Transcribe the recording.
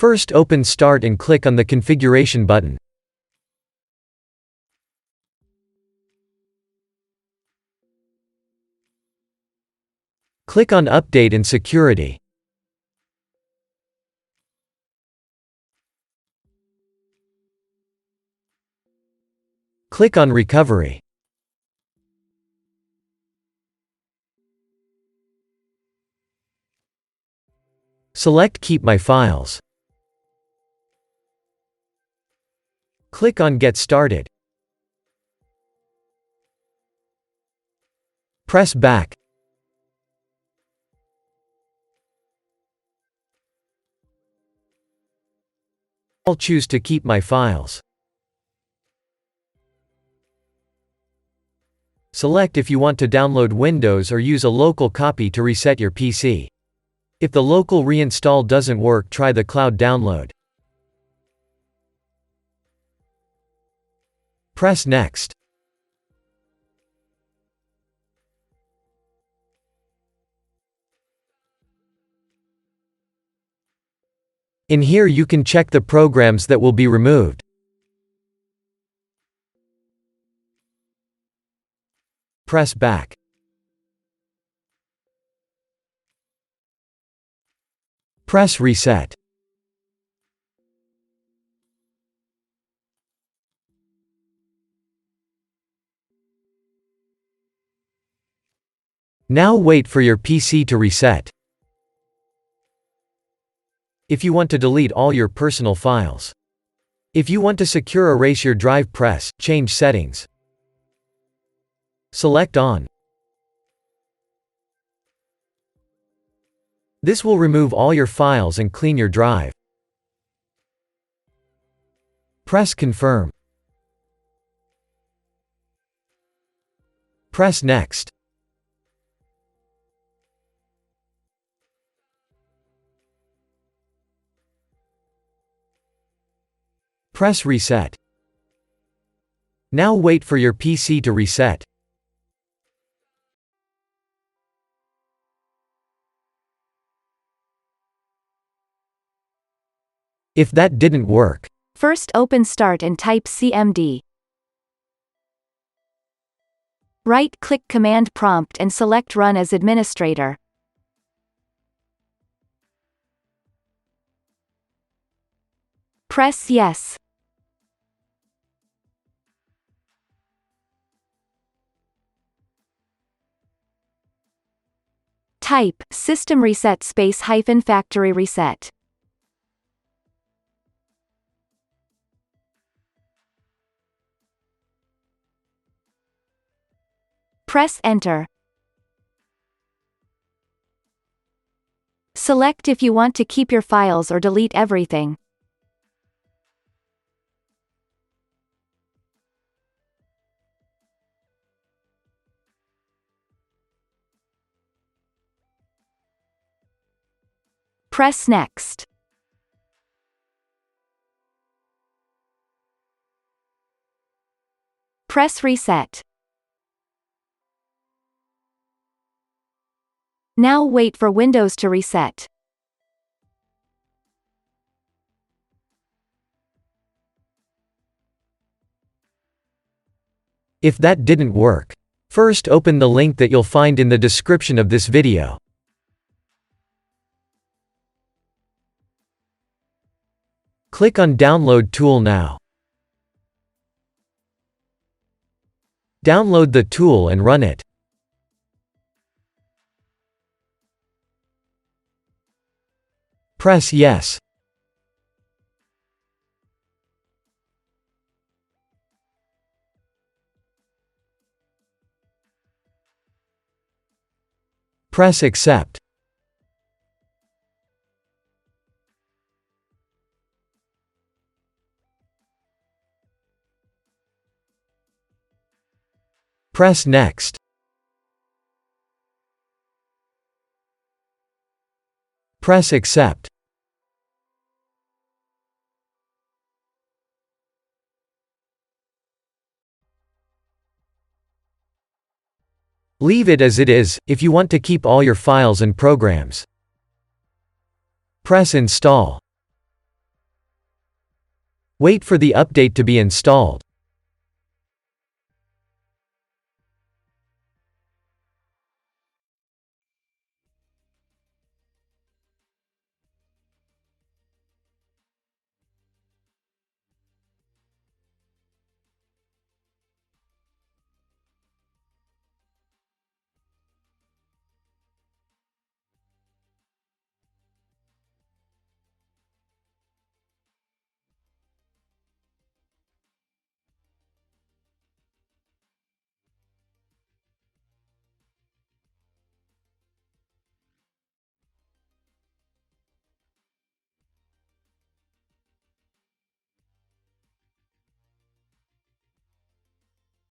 First open Start and click on the Configuration button. Click on Update and Security. Click on Recovery. Select Keep My Files. Click on Get Started. Press Back. I'll choose to keep my files. Select if you want to download Windows or use a local copy to reset your PC. If the local reinstall doesn't work, try the cloud download. Press Next. In here you can check the programs that will be removed. Press Back. Press Reset. Now wait for your PC to reset. If you want to delete all your personal files. If you want to secure erase your drive, press Change Settings. Select On. This will remove all your files and clean your drive. Press Confirm. Press Next. Press Reset. Now wait for your PC to reset. If that didn't work, first open Start and type CMD. Right-click Command Prompt and select Run as Administrator. Press Yes. Type System Reset --Factory Reset. Press Enter. Select if you want to keep your files or delete everything. Press Next. Press Reset. Now wait for Windows to reset. if that didn't work, first open the link that you'll find in the description of this video. Click on Download Tool now. Download the tool and run it. Press Yes. Press Accept. Press Next. Press Accept. Leave it as it is, if you want to keep all your files and programs. Press Install. Wait for the update to be installed.